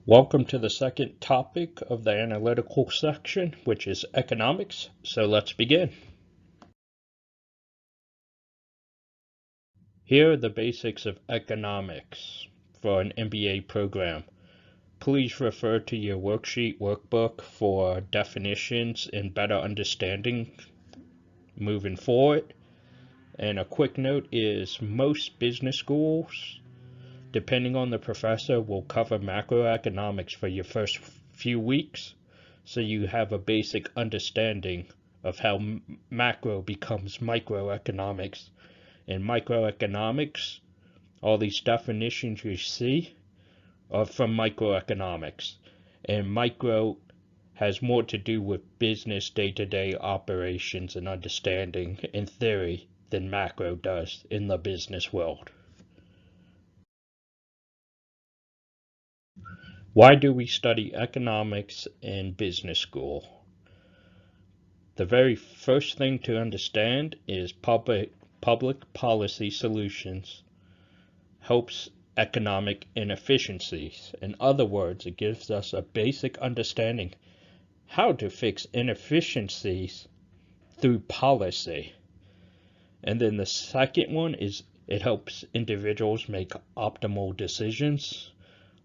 Welcome to the second topic of the analytical section, which is economics. So let's begin. Here are the basics of economics for an MBA program. Please refer to your worksheet workbook for definitions and better understanding moving forward. And a quick note is most business schools, depending on the professor, will cover macroeconomics for your first few weeks, so you have a basic understanding of how macro becomes microeconomics. In microeconomics, all these definitions you see are from microeconomics, and micro has more to do with business day-to-day operations and understanding in theory than macro does in the business world. Why do we study economics in business school? The very first thing to understand is public policy solutions helps economic inefficiencies. In other words, it gives us a basic understanding how to fix inefficiencies through policy. And then the second one is it helps individuals make optimal decisions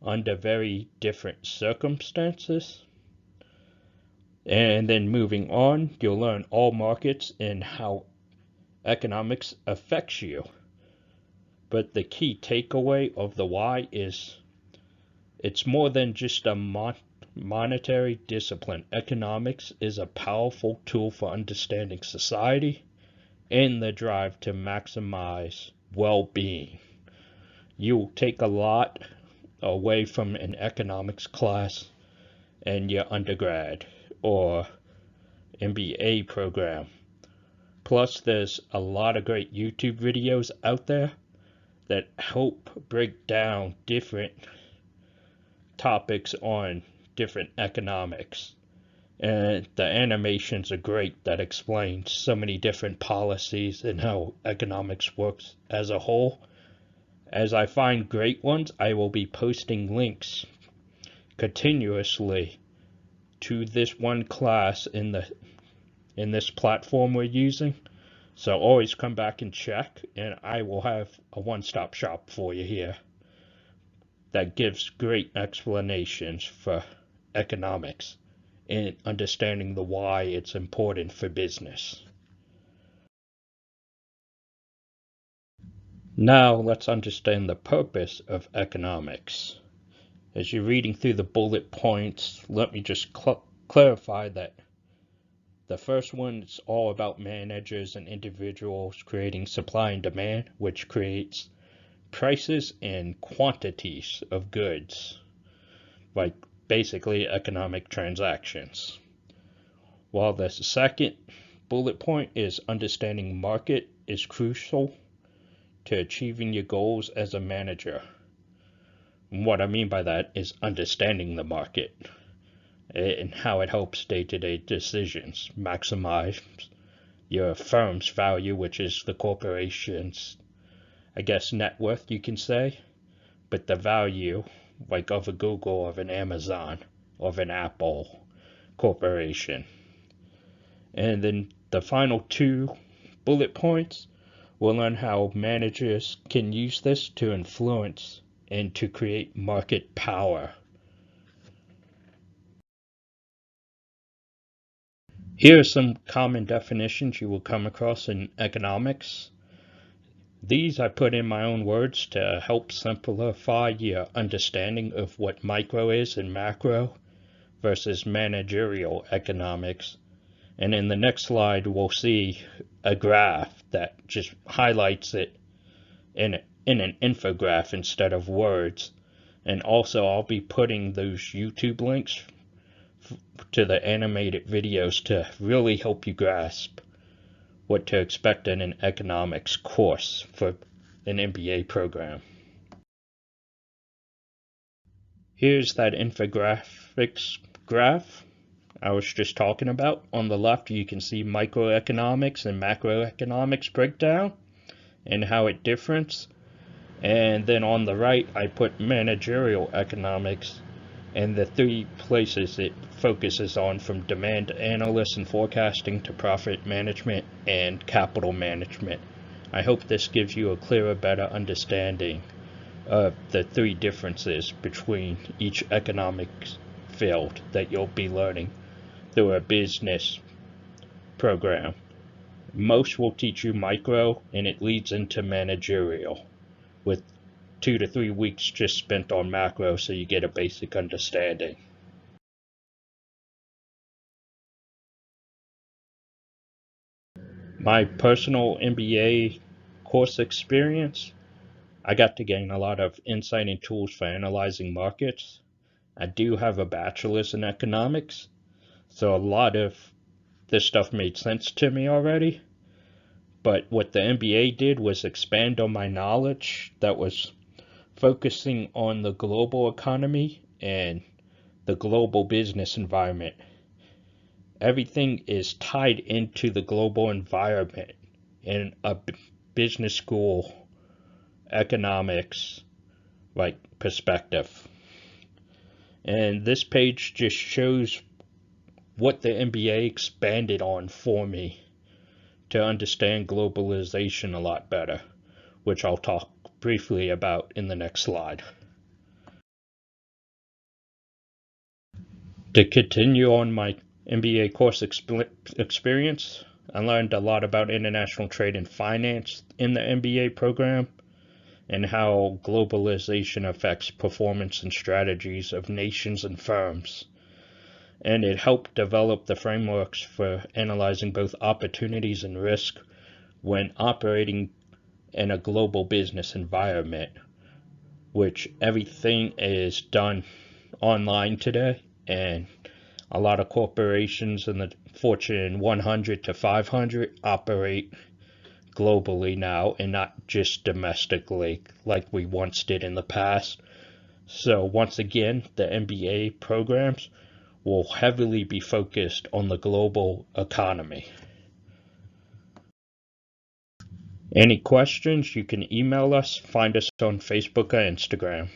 under very different circumstances. And then moving on, you'll learn all markets and how economics affects you. But the key takeaway of the why is it's more than just a monetary discipline. Economics is a powerful tool for understanding society and the drive to maximize well-being. You'll take a lot away from an economics class in your undergrad or MBA program. Plus, there's a lot of great YouTube videos out there that help break down different topics on different economics. And the animations are great that explain so many different policies and how economics works as a whole. As I find great ones, I will be posting links continuously to this one class in this platform we're using. So always come back and check, and I will have a one-stop shop for you here that gives great explanations for economics and understanding the why it's important for business. Now let's understand the purpose of economics. As you're reading through the bullet points, let me just clarify that the first one is all about managers and individuals creating supply and demand, which creates prices and quantities of goods, like basically economic transactions. While the second bullet point is understanding market is crucial to achieving your goals as a manager. And what I mean by that is understanding the market and how it helps day-to-day decisions, maximize your firm's value, which is the corporation's, I guess, net worth, you can say, but the value, like of a Google, of an Amazon, of an Apple corporation. And then the final two bullet points, we'll learn how managers can use this to influence and to create market power. Here are some common definitions you will come across in economics. These I put in my own words to help simplify your understanding of what micro is and macro versus managerial economics. And in the next slide, we'll see a graph that just highlights it in an infographic instead of words. And also, I'll be putting those YouTube links to the animated videos to really help you grasp what to expect in an economics course for an MBA program. Here's that infographics graph I was just talking about. On the left, you can see microeconomics and macroeconomics breakdown and how it differs. And then on the right, I put managerial economics And the three places it focuses on, from demand analysis and forecasting to profit management and capital management. I hope this gives you a clearer, better understanding of the three differences between each economics field that you'll be learning through a business program. Most will teach you micro, and it leads into managerial, with 2 to 3 weeks just spent on macro so you get a basic understanding. My personal MBA course experience, I got to gain a lot of insight and tools for analyzing markets. I do have a bachelor's in economics, so a lot of this stuff made sense to me already. But what the MBA did was expand on my knowledge that was focusing on the global economy and the global business environment. Everything is tied into the global environment in a business school economics perspective. And this page just shows what the MBA expanded on for me to understand globalization a lot better, which I'll talk briefly about in the next slide. To continue on my MBA course experience, I learned a lot about international trade and finance in the MBA program and how globalization affects performance and strategies of nations and firms. And it helped develop the frameworks for analyzing both opportunities and risk when operating in a global business environment, which everything is done online today, and a lot of corporations in the Fortune 100 to 500 operate globally now and not just domestically like we once did in the past. So once again, the MBA programs will heavily be focused on the global economy. Any questions, you can email us, find us on Facebook or Instagram.